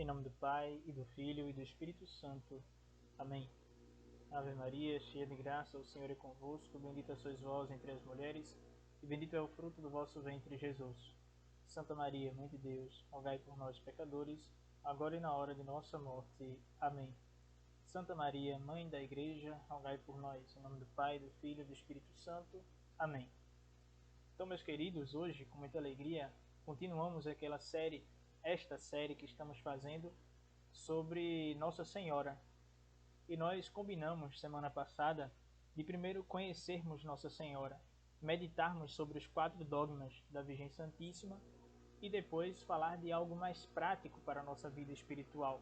Em nome do Pai, e do Filho, e do Espírito Santo. Amém. Ave Maria, cheia de graça, o Senhor é convosco. Bendita sois vós entre as mulheres, e bendito é o fruto do vosso ventre, Jesus. Santa Maria, Mãe de Deus, rogai por nós, pecadores, agora e na hora de nossa morte. Amém. Santa Maria, Mãe da Igreja, rogai por nós. Em nome do Pai, do Filho e do Espírito Santo. Amém. Então, meus queridos, hoje, com muita alegria, continuamos esta série que estamos fazendo sobre Nossa Senhora. E nós combinamos semana passada de primeiro conhecermos Nossa Senhora, meditarmos sobre os 4 dogmas da Virgem Santíssima e depois falar de algo mais prático para a nossa vida espiritual.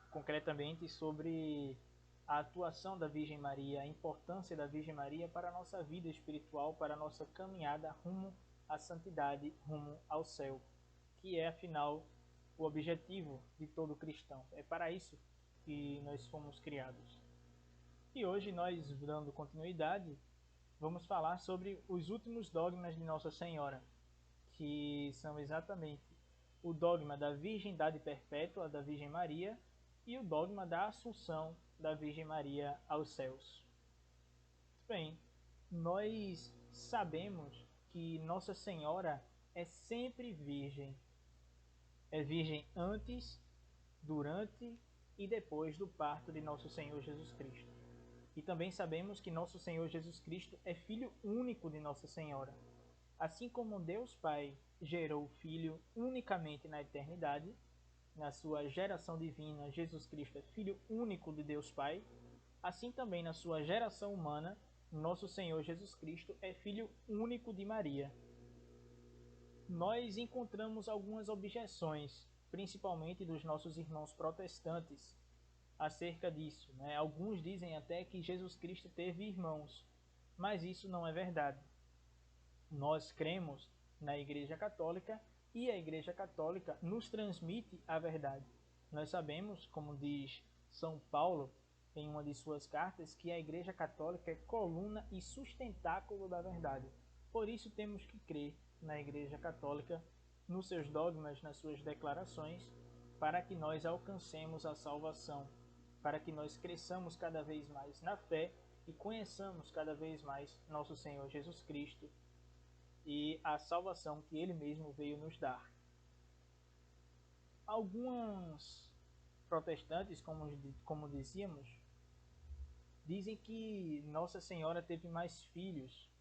Concretamente sobre a atuação da Virgem Maria, a importância da Virgem Maria para a nossa vida espiritual, para a nossa caminhada rumo à santidade, rumo ao céu, que é, afinal, o objetivo de todo cristão. É para isso que nós fomos criados. E hoje nós, dando continuidade, vamos falar sobre os últimos dogmas de Nossa Senhora, que são exatamente o dogma da Virgindade Perpétua da Virgem Maria e o dogma da Assunção da Virgem Maria aos céus. Bem, nós sabemos que Nossa Senhora é sempre virgem. É virgem antes, durante e depois do parto de Nosso Senhor Jesus Cristo. E também sabemos que Nosso Senhor Jesus Cristo é filho único de Nossa Senhora. Assim como Deus Pai gerou o Filho unicamente na eternidade, na sua geração divina, Jesus Cristo é filho único de Deus Pai, assim também na sua geração humana, Nosso Senhor Jesus Cristo é filho único de Maria. Nós encontramos algumas objeções, principalmente dos nossos irmãos protestantes, acerca disso, né? Alguns dizem até que Jesus Cristo teve irmãos, mas isso não é verdade. Nós cremos na Igreja Católica e a Igreja Católica nos transmite a verdade. Nós sabemos, como diz São Paulo em uma de suas cartas, que a Igreja Católica é coluna e sustentáculo da verdade. Por isso temos que crer na Igreja Católica, nos seus dogmas, nas suas declarações, para que nós alcancemos a salvação, para que nós cresçamos cada vez mais na fé e conheçamos cada vez mais nosso Senhor Jesus Cristo e a salvação que Ele mesmo veio nos dar. Alguns protestantes, como dizíamos, dizem que Nossa Senhora teve mais filhos,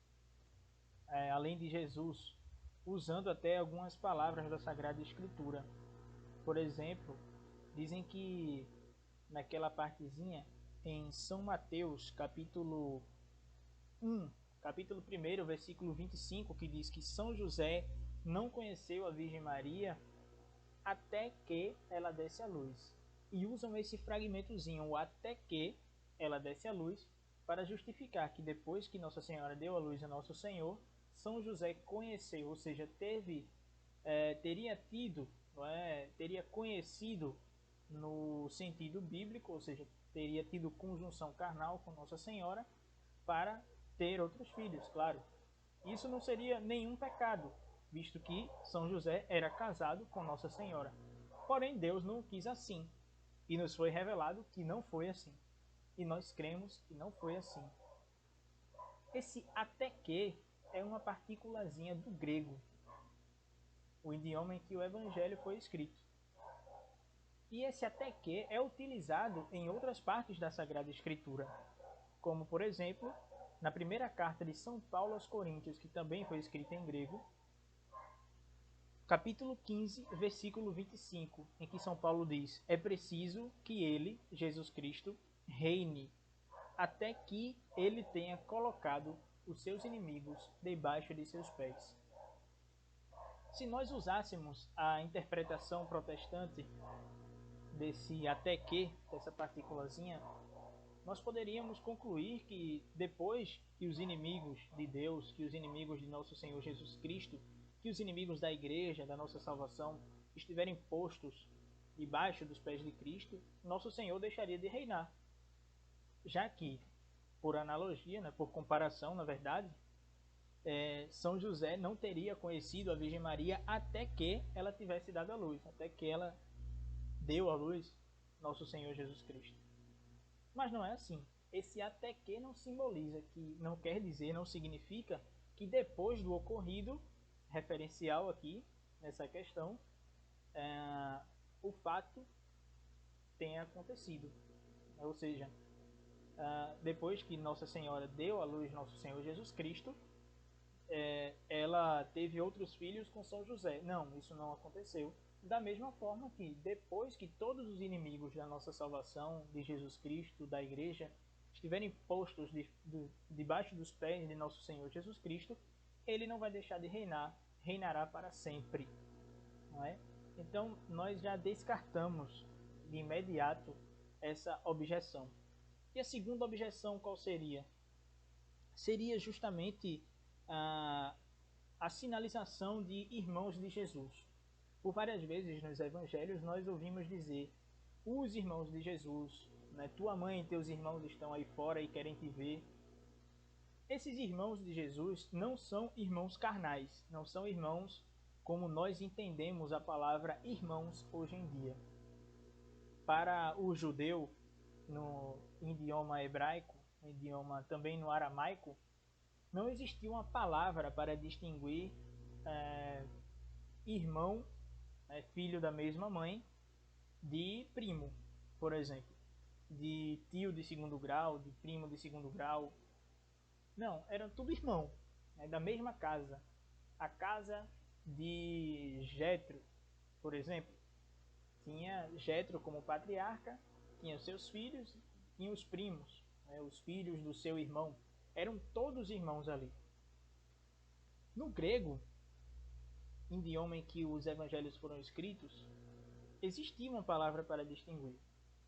além de Jesus, usando até algumas palavras da Sagrada Escritura. Por exemplo, dizem que naquela partezinha em São Mateus, capítulo 1, capítulo 1, versículo 25, que diz que São José não conheceu a Virgem Maria até que ela desse à luz. E usam esse fragmentozinho, o até que ela desse à luz, para justificar que depois que Nossa Senhora deu à luz a Nosso Senhor, São José conheceu, ou seja, teria conhecido no sentido bíblico, ou seja, teria tido conjunção carnal com Nossa Senhora para ter outros filhos, claro. Isso não seria nenhum pecado, visto que São José era casado com Nossa Senhora. Porém, Deus não quis assim, e nos foi revelado que não foi assim. E nós cremos que não foi assim. Esse até que é uma partículazinha do grego, o idioma em que o Evangelho foi escrito. E esse até que é utilizado em outras partes da Sagrada Escritura, como, por exemplo, na primeira carta de São Paulo aos Coríntios, que também foi escrita em grego, capítulo 15, versículo 25, em que São Paulo diz: é preciso que ele, Jesus Cristo, reine, até que ele tenha colocado os seus inimigos debaixo de seus pés. Se nós usássemos a interpretação protestante desse até que, dessa partículazinha, nós poderíamos concluir que depois que os inimigos de Deus, que os inimigos de nosso Senhor Jesus Cristo, que os inimigos da Igreja, da nossa salvação, estiverem postos debaixo dos pés de Cristo, nosso Senhor deixaria de reinar. Já que, por analogia, né, por comparação, na verdade, São José não teria conhecido a Virgem Maria até que ela tivesse dado à luz, até que ela deu à luz nosso Senhor Jesus Cristo. Mas não é assim. Esse até que não simboliza, que não quer dizer, não significa que depois do ocorrido, referencial aqui nessa questão, o fato tenha acontecido. Ou seja, depois que Nossa Senhora deu à luz nosso Senhor Jesus Cristo, ela teve outros filhos com São José. Não, isso não aconteceu. Da mesma forma que depois que todos os inimigos da nossa salvação, de Jesus Cristo, da igreja, estiverem postos debaixo dos pés de nosso Senhor Jesus Cristo, ele não vai deixar de reinar, reinará para sempre. Não é? Então, nós já descartamos de imediato essa objeção. E a segunda objeção qual seria? Seria justamente a sinalização de irmãos de Jesus. Por várias vezes nos evangelhos nós ouvimos dizer: os irmãos de Jesus, né? Tua mãe e teus irmãos estão aí fora e querem te ver. Esses irmãos de Jesus não são irmãos carnais, não são irmãos como nós entendemos a palavra irmãos hoje em dia. Para o judeu, no idioma hebraico, no idioma também no aramaico, não existia uma palavra para distinguir irmão, filho da mesma mãe, de primo, por exemplo, de tio de segundo grau, de primo de segundo grau. Não, eram tudo irmão, da mesma casa. A casa de Jetro, por exemplo, tinha Jetro como patriarca, tinha seus filhos, tinha os primos, os filhos do seu irmão. Eram todos irmãos ali. No grego, idioma em que os evangelhos foram escritos, existia uma palavra para distinguir.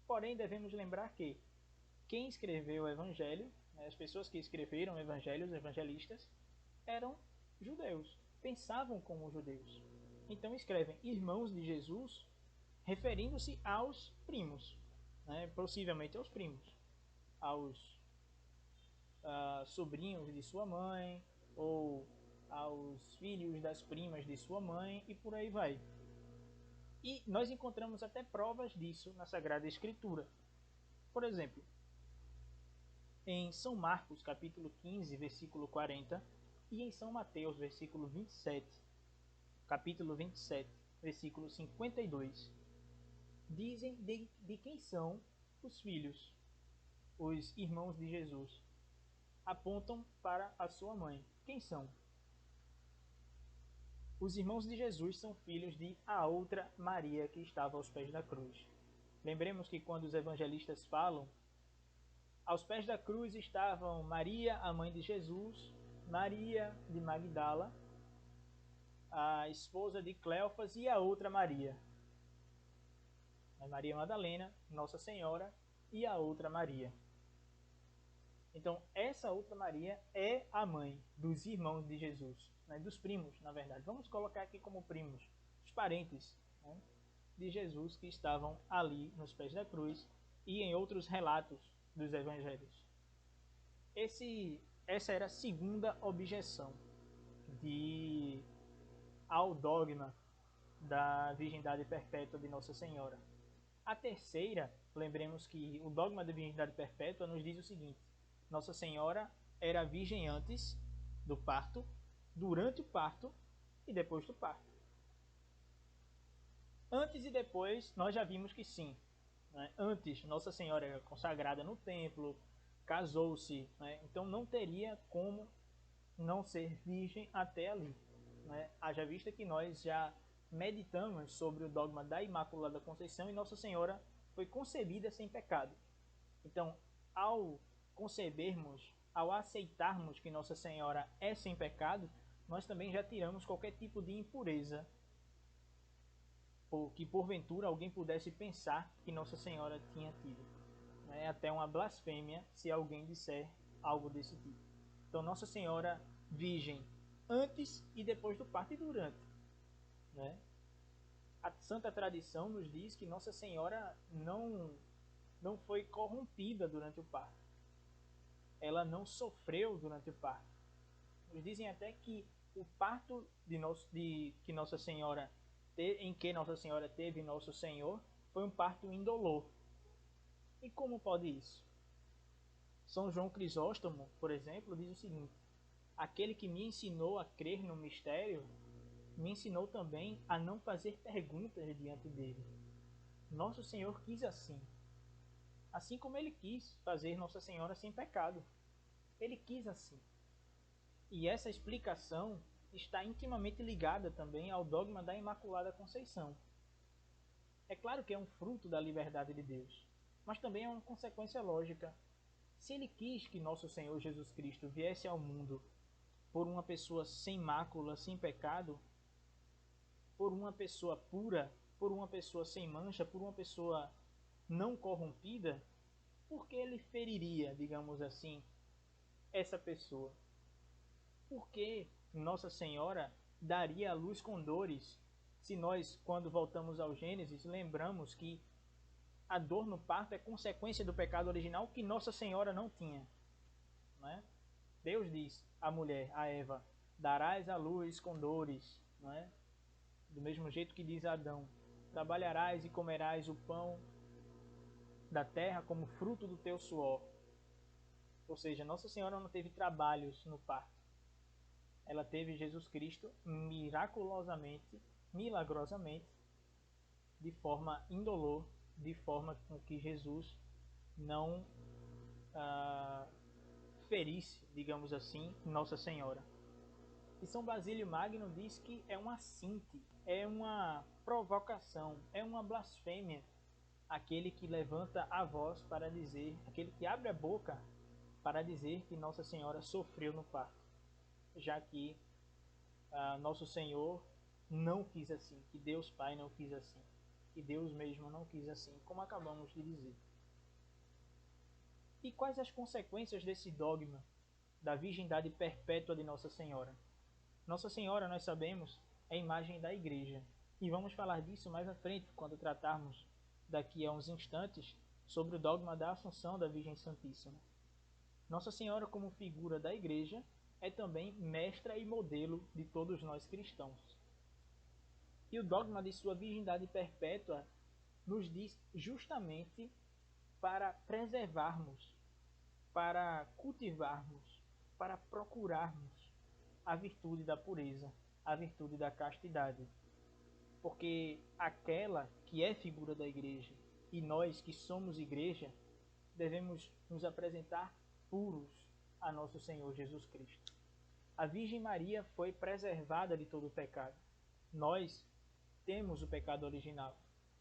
Porém, devemos lembrar que quem escreveu o evangelho, as pessoas que escreveram o evangelho, os evangelistas, eram judeus, pensavam como judeus. Então escrevem irmãos de Jesus, referindo-se aos primos, possivelmente aos primos, aos sobrinhos de sua mãe, ou aos filhos das primas de sua mãe, e por aí vai. E nós encontramos até provas disso na Sagrada Escritura. Por exemplo, em São Marcos, capítulo 15, versículo 40, e em São Mateus, versículo 27, capítulo 27, versículo 52, dizem de quem são os filhos, os irmãos de Jesus. Apontam para a sua mãe. Quem são? Os irmãos de Jesus são filhos de a outra Maria que estava aos pés da cruz. Lembremos que quando os evangelistas falam, aos pés da cruz estavam Maria, a mãe de Jesus, Maria de Magdala, a esposa de Cleofas e a outra Maria. Maria Madalena, Nossa Senhora e a outra Maria. Então, essa outra Maria é a mãe dos irmãos de Jesus, dos primos, na verdade. Vamos colocar aqui como primos, os parentes de Jesus que estavam ali nos pés da cruz e em outros relatos dos evangelhos. Essa era a segunda objeção ao dogma da virgindade perpétua de Nossa Senhora. A terceira, lembremos que o dogma da virgindade perpétua nos diz o seguinte: Nossa Senhora era virgem antes do parto, durante o parto e depois do parto. Antes e depois, nós já vimos que sim. Antes, Nossa Senhora era consagrada no templo, casou-se, então não teria como não ser virgem até ali. Haja vista que nós já meditamos sobre o dogma da Imaculada Conceição e Nossa Senhora foi concebida sem pecado. Então, ao concebermos, ao aceitarmos que Nossa Senhora é sem pecado, nós também já tiramos qualquer tipo de impureza, ou que porventura alguém pudesse pensar que Nossa Senhora tinha tido. É até uma blasfêmia se alguém disser algo desse tipo. Então, Nossa Senhora virgem antes e depois do parto e durante. A santa tradição nos diz que Nossa Senhora não foi corrompida durante o parto. Ela não sofreu durante o parto. Nos dizem até que o parto em que Nossa Senhora teve Nosso Senhor foi um parto indolor. E como pode isso? São João Crisóstomo, por exemplo, diz o seguinte: aquele que me ensinou a crer no mistério, me ensinou também a não fazer perguntas diante dele. Nosso Senhor quis assim como ele quis fazer Nossa Senhora sem pecado. Ele quis assim. E essa explicação está intimamente ligada também ao dogma da Imaculada Conceição. É claro que é um fruto da liberdade de Deus, mas também é uma consequência lógica. Se ele quis que nosso Senhor Jesus Cristo viesse ao mundo por uma pessoa sem mácula, sem pecado, por uma pessoa pura, por uma pessoa sem mancha, por uma pessoa não corrompida, por que ele feriria, digamos assim, essa pessoa? Por que Nossa Senhora daria a luz com dores? Se nós, quando voltamos ao Gênesis, lembramos que a dor no parto é consequência do pecado original que Nossa Senhora não tinha. Não é? Deus diz à mulher, a Eva, darás a luz com dores. Não é? Do mesmo jeito que diz a Adão, trabalharás e comerás o pão da terra como fruto do teu suor. Ou seja, Nossa Senhora não teve trabalhos no parto. Ela teve Jesus Cristo miraculosamente, milagrosamente, de forma indolor, de forma com que Jesus não ferisse, digamos assim, Nossa Senhora. E São Basílio Magno diz que é um assinte, é uma provocação, é uma blasfêmia aquele que levanta a voz para dizer, aquele que abre a boca para dizer que Nossa Senhora sofreu no parto, já que Nosso Senhor não quis assim, que Deus Pai não quis assim, que Deus mesmo não quis assim, como acabamos de dizer. E quais as consequências desse dogma da virgindade perpétua de Nossa Senhora? Nossa Senhora, nós sabemos, é a imagem da Igreja. E vamos falar disso mais à frente, quando tratarmos, daqui a uns instantes, sobre o dogma da Assunção da Virgem Santíssima. Nossa Senhora, como figura da Igreja, é também mestra e modelo de todos nós cristãos. E o dogma de sua virgindade perpétua nos diz justamente para preservarmos, para cultivarmos, para procurarmos a virtude da pureza, a virtude da castidade. Porque aquela que é figura da igreja e nós que somos igreja, devemos nos apresentar puros a nosso Senhor Jesus Cristo. A Virgem Maria foi preservada de todo o pecado. Nós temos o pecado original.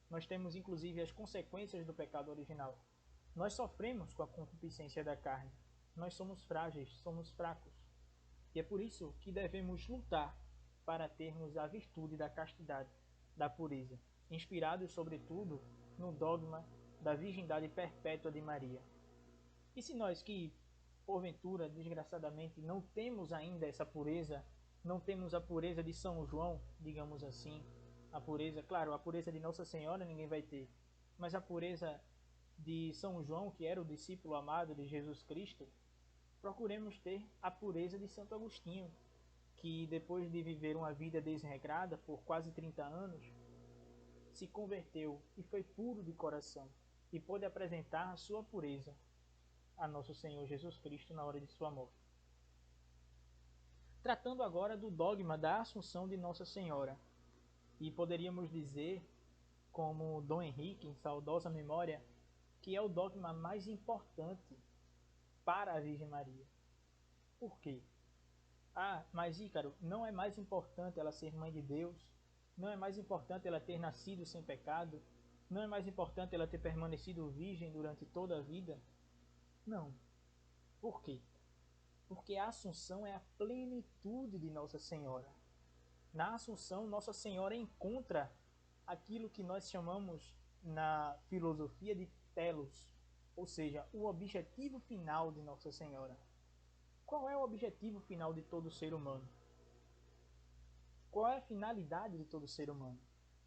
Nós temos inclusive as consequências do pecado original. Nós sofremos com a concupiscência da carne. Nós somos frágeis, somos fracos. E é por isso que devemos lutar para termos a virtude da castidade, da pureza, inspirados sobretudo no dogma da virgindade perpétua de Maria. E se nós que, porventura, desgraçadamente, não temos ainda essa pureza, não temos a pureza de São João, digamos assim, a pureza, claro, a pureza de Nossa Senhora ninguém vai ter, mas a pureza de São João, que era o discípulo amado de Jesus Cristo, procuremos ter a pureza de Santo Agostinho, que depois de viver uma vida desregrada por quase 30 anos, se converteu e foi puro de coração e pôde apresentar a sua pureza a nosso Senhor Jesus Cristo na hora de sua morte. Tratando agora do dogma da Assunção de Nossa Senhora, e poderíamos dizer, como Dom Henrique, em saudosa memória, que é o dogma mais importante para a Virgem Maria. Por quê? Ah, mas Ícaro, não é mais importante ela ser mãe de Deus? Não é mais importante ela ter nascido sem pecado? Não é mais importante ela ter permanecido virgem durante toda a vida? Não. Por quê? Porque a Assunção é a plenitude de Nossa Senhora. Na Assunção, Nossa Senhora encontra aquilo que nós chamamos na filosofia de telos, ou seja, o objetivo final de Nossa Senhora. Qual é o objetivo final de todo ser humano? Qual é a finalidade de todo ser humano?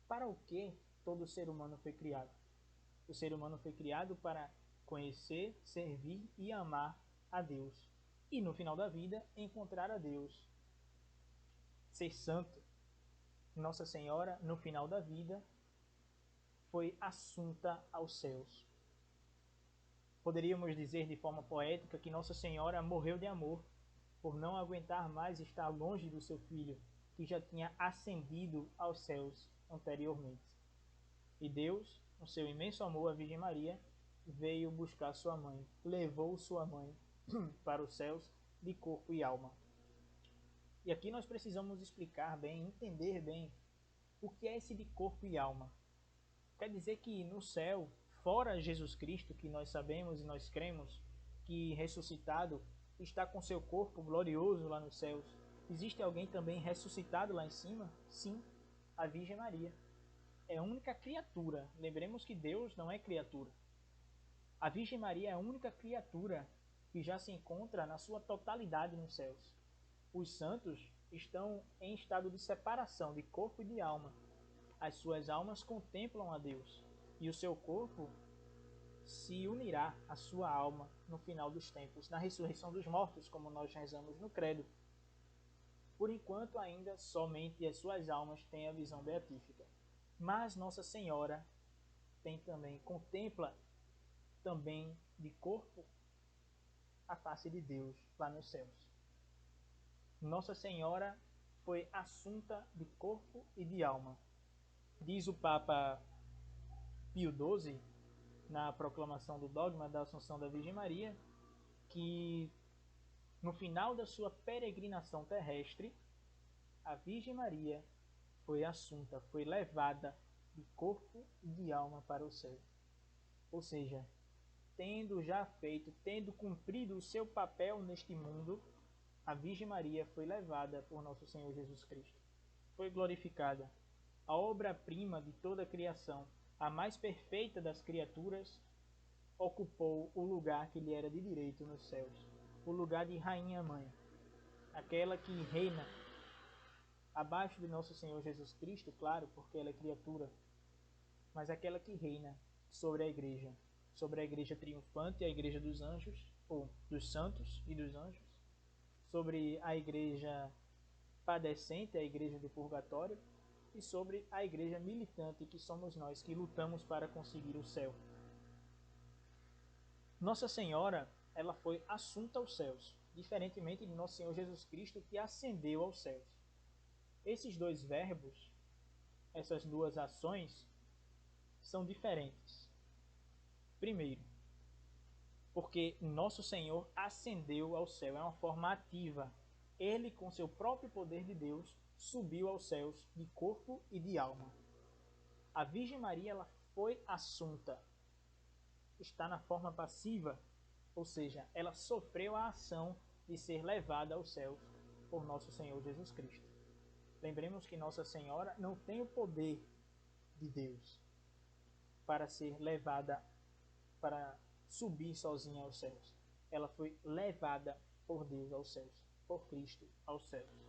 Para o que todo ser humano foi criado? O ser humano foi criado para conhecer, servir e amar a Deus. E no final da vida, encontrar a Deus. Ser santo. Nossa Senhora, no final da vida, foi assunta aos céus. Poderíamos dizer de forma poética que Nossa Senhora morreu de amor, por não aguentar mais estar longe do seu filho, que já tinha ascendido aos céus anteriormente. E Deus, no seu imenso amor à Virgem Maria, veio buscar sua mãe, levou sua mãe para os céus de corpo e alma. E aqui nós precisamos explicar bem, entender bem o que é esse de corpo e alma. Quer dizer que no céu, fora Jesus Cristo, que nós sabemos e nós cremos que ressuscitado está com seu corpo glorioso lá nos céus, existe alguém também ressuscitado lá em cima? Sim, a Virgem Maria. É a única criatura. Lembremos que Deus não é criatura. A Virgem Maria é a única criatura que já se encontra na sua totalidade nos céus. Os santos estão em estado de separação de corpo e de alma. As suas almas contemplam a Deus e o seu corpo se unirá à sua alma no final dos tempos, na ressurreição dos mortos, como nós rezamos no credo. Por enquanto, ainda somente as suas almas têm a visão beatífica. Mas Nossa Senhora contempla também de corpo a face de Deus lá nos céus. Nossa Senhora foi assunta de corpo e de alma. Diz o Papa Pio XII, na proclamação do dogma da Assunção da Virgem Maria, que no final da sua peregrinação terrestre, a Virgem Maria foi assunta, foi levada de corpo e de alma para o céu. Ou seja, tendo cumprido o seu papel neste mundo, a Virgem Maria foi levada por nosso Senhor Jesus Cristo. Foi glorificada. A obra-prima de toda a criação, a mais perfeita das criaturas, ocupou o lugar que lhe era de direito nos céus, o lugar de Rainha Mãe, aquela que reina abaixo de nosso Senhor Jesus Cristo, claro, porque ela é criatura, mas aquela que reina sobre a igreja triunfante, a igreja dos anjos, ou dos santos e dos anjos, sobre a igreja padecente, a igreja do purgatório, e sobre a igreja militante, que somos nós, que lutamos para conseguir o céu. Nossa Senhora, ela foi assunta aos céus, diferentemente de nosso Senhor Jesus Cristo, que ascendeu aos céus. Esses dois verbos, essas duas ações, são diferentes. Primeiro, porque nosso Senhor ascendeu ao céu, é uma forma ativa. Ele, com seu próprio poder de Deus, subiu aos céus de corpo e de alma. A Virgem Maria, ela foi assunta, está na forma passiva, ou seja, ela sofreu a ação de ser levada aos céus por nosso Senhor Jesus Cristo. Lembremos que Nossa Senhora não tem o poder de Deus para ser levada, para subir sozinha aos céus. Ela foi levada por Deus aos céus, por Cristo aos céus.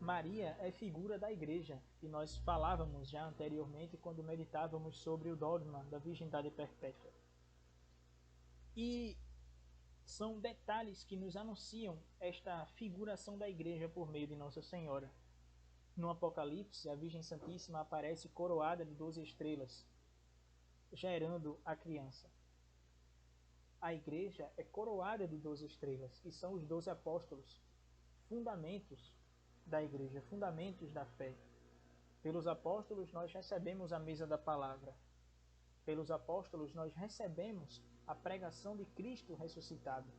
Maria é figura da igreja, e nós falávamos já anteriormente quando meditávamos sobre o dogma da virgindade perpétua. E são detalhes que nos anunciam esta figuração da igreja por meio de Nossa Senhora. No Apocalipse, a Virgem Santíssima aparece coroada de 12 estrelas, gerando a criança. A igreja é coroada de 12 estrelas, que são os 12 apóstolos, fundamentos da igreja, fundamentos da fé. Pelos apóstolos nós recebemos a mesa da palavra. Pelos apóstolos nós recebemos a pregação de Cristo ressuscitado.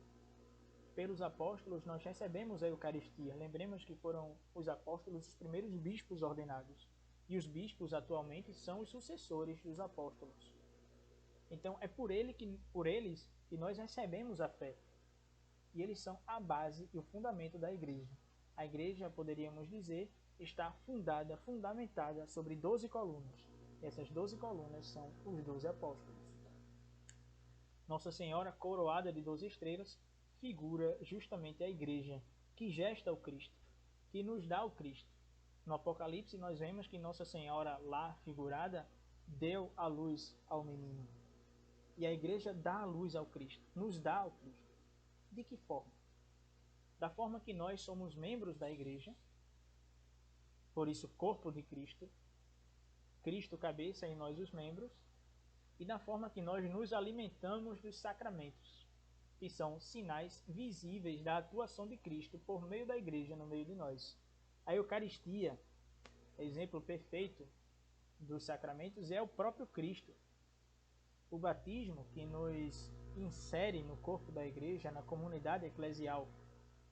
Pelos apóstolos nós recebemos a Eucaristia. Lembremos que foram os apóstolos os primeiros bispos ordenados. E os bispos atualmente são os sucessores dos apóstolos. Então é por eles que nós recebemos a fé. E eles são a base e o fundamento da igreja. A igreja, poderíamos dizer, está fundamentada sobre 12 colunas. E essas 12 colunas são os 12 apóstolos. Nossa Senhora, coroada de 12 estrelas, figura justamente a igreja, que gesta o Cristo, que nos dá o Cristo. No Apocalipse nós vemos que Nossa Senhora, lá figurada, deu a luz ao menino. E a igreja dá a luz ao Cristo, nos dá ao Cristo. De que forma? Da forma que nós somos membros da igreja, por isso corpo de Cristo, Cristo cabeça e nós os membros, e na forma que nós nos alimentamos dos sacramentos, que são sinais visíveis da atuação de Cristo por meio da igreja no meio de nós. A Eucaristia, exemplo perfeito dos sacramentos, é o próprio Cristo. O batismo, que nos insere no corpo da igreja, na comunidade eclesial,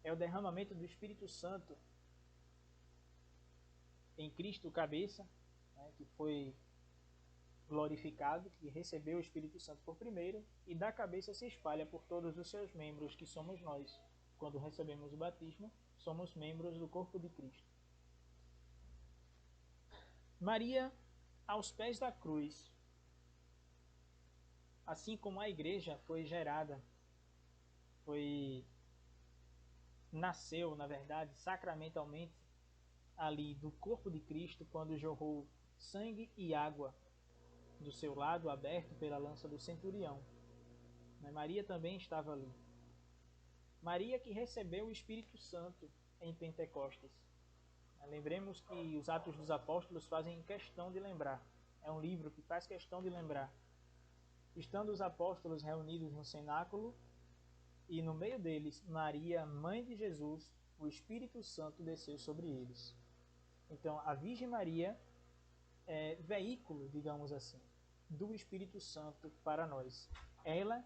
é o derramamento do Espírito Santo em Cristo cabeça, né, que foi glorificado, que recebeu o Espírito Santo por primeiro, e da cabeça se espalha por todos os seus membros, que somos nós. Quando recebemos o batismo, somos membros do corpo de Cristo. Maria, aos pés da cruz, assim como a igreja foi gerada, nasceu, na verdade, sacramentalmente, ali do corpo de Cristo, quando jorrou sangue e água do seu lado aberto pela lança do centurião. Maria também estava ali. Maria que recebeu o Espírito Santo em Pentecostes. Lembremos que os Atos dos Apóstolos fazem questão de lembrar. É um livro que faz questão de lembrar. Estando os apóstolos reunidos no cenáculo, e no meio deles, Maria, mãe de Jesus, o Espírito Santo desceu sobre eles. Então, a Virgem Maria é veículo, digamos assim, do Espírito Santo para nós. Ela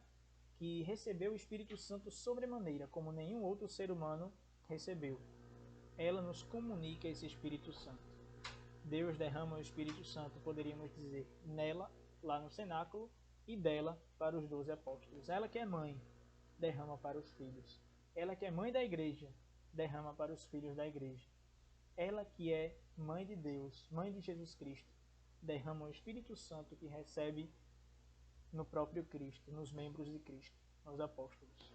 que recebeu o Espírito Santo sobremaneira, como nenhum outro ser humano recebeu. Ela nos comunica esse Espírito Santo. Deus derrama o Espírito Santo, poderíamos dizer, nela, lá no cenáculo, e dela para os 12 apóstolos. Ela que é mãe, derrama para os filhos. Ela que é mãe da igreja, derrama para os filhos da igreja. Ela que é mãe de Deus, mãe de Jesus Cristo, derrama o Espírito Santo que recebe no próprio Cristo, nos membros de Cristo, nos apóstolos.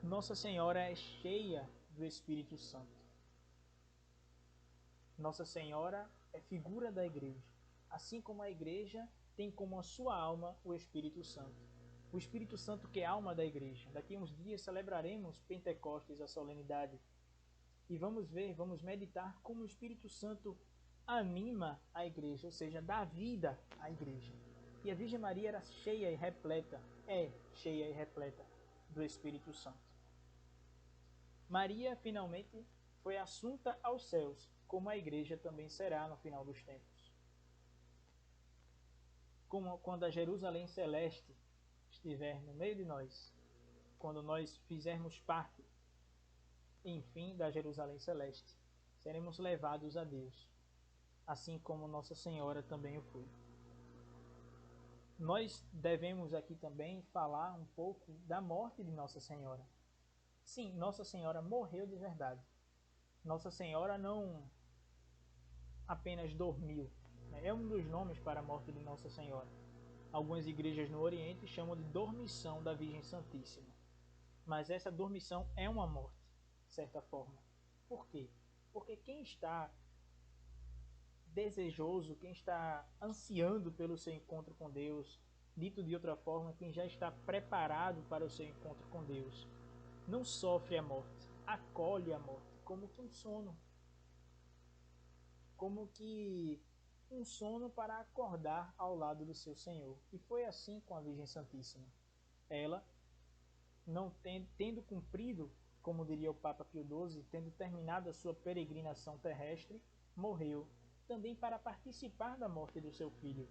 Nossa Senhora é cheia do Espírito Santo. Nossa Senhora é figura da igreja, assim como a igreja tem como a sua alma o Espírito Santo. O Espírito Santo que é a alma da igreja. Daqui a uns dias celebraremos Pentecostes, a solenidade, e vamos ver, vamos meditar como o Espírito Santo anima a igreja, ou seja, dá vida à igreja. E a Virgem Maria era cheia e repleta, é cheia e repleta do Espírito Santo. Maria, finalmente, foi assunta aos céus, como a igreja também será no final dos tempos. Como quando a Jerusalém Celeste estiver no meio de nós, quando nós fizermos parte, enfim, da Jerusalém Celeste, seremos levados a Deus, assim como Nossa Senhora também o foi. Nós devemos aqui também falar um pouco da morte de Nossa Senhora. Sim, Nossa Senhora morreu de verdade. Nossa Senhora não apenas dormiu. É um dos nomes para a morte de Nossa Senhora. Algumas igrejas no Oriente chamam de dormição da Virgem Santíssima. Mas essa dormição é uma morte, de certa forma. Por quê? Porque quem está desejoso, quem está ansiando pelo seu encontro com Deus, dito de outra forma, quem já está preparado para o seu encontro com Deus, não sofre a morte, acolhe a morte, como que um sono. Como que um sono para acordar ao lado do seu Senhor. E foi assim com a Virgem Santíssima. Ela, não tendo cumprido, como diria o Papa Pio XII, tendo terminado a sua peregrinação terrestre, morreu também para participar da morte do seu filho.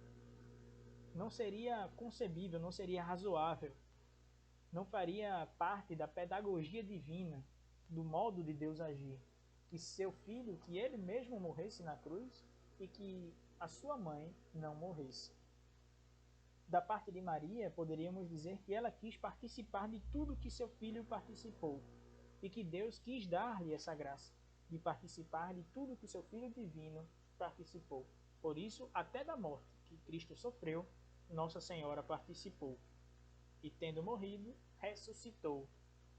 Não seria concebível, não seria razoável, não faria parte da pedagogia divina, do modo de Deus agir, que seu filho, que ele mesmo morresse na cruz e que a sua mãe não morresse. Da parte de Maria, poderíamos dizer que ela quis participar de tudo que seu filho participou e que Deus quis dar-lhe essa graça de participar de tudo que seu Filho divino participou. Por isso, até da morte que Cristo sofreu, Nossa Senhora participou. E tendo morrido, ressuscitou.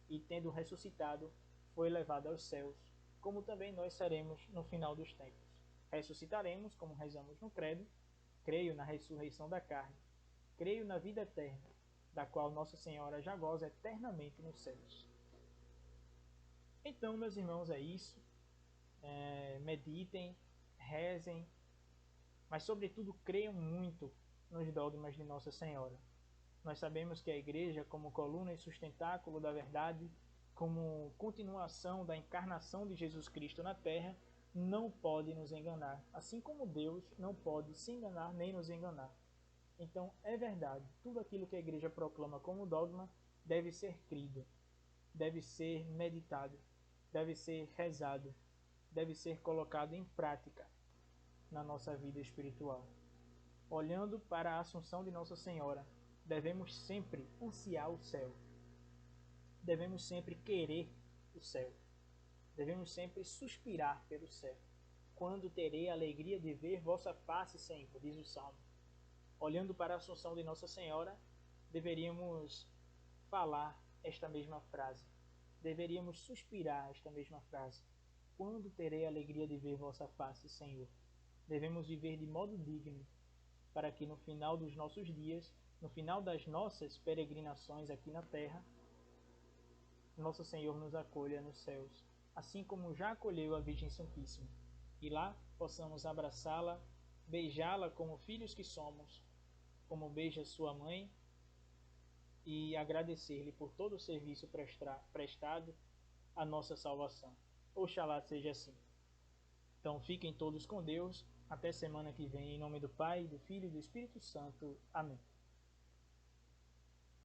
E tendo ressuscitado, foi levado aos céus, como também nós seremos no final dos tempos. Ressuscitaremos, como rezamos no credo, creio na ressurreição da carne, creio na vida eterna, da qual Nossa Senhora já goza eternamente nos céus. Então, meus irmãos, é isso. Meditem, rezem, mas sobretudo creiam muito nos dogmas de Nossa Senhora. Nós sabemos que a Igreja, como coluna e sustentáculo da verdade, como continuação da encarnação de Jesus Cristo na Terra, não pode nos enganar, assim como Deus não pode se enganar nem nos enganar. Então, é verdade, tudo aquilo que a Igreja proclama como dogma deve ser crido, deve ser meditado, deve ser rezado, deve ser colocado em prática na nossa vida espiritual. Olhando para a Assunção de Nossa Senhora, devemos sempre ansiar o céu, devemos sempre querer o céu, devemos sempre suspirar pelo céu. Quando terei a alegria de ver vossa face, Senhor, diz o Salmo. Olhando para a Assunção de Nossa Senhora, deveríamos falar esta mesma frase, deveríamos suspirar esta mesma frase. Quando terei a alegria de ver vossa face, Senhor? Devemos viver de modo digno, para que no final dos nossos dias, no final das nossas peregrinações aqui na terra, Nosso Senhor nos acolha nos céus, assim como já acolheu a Virgem Santíssima, e lá possamos abraçá-la, beijá-la como filhos que somos, como beija sua mãe, e agradecer-lhe por todo o serviço prestado à nossa salvação. Oxalá seja assim. Então fiquem todos com Deus. Até semana que vem, em nome do Pai, do Filho e do Espírito Santo. Amém.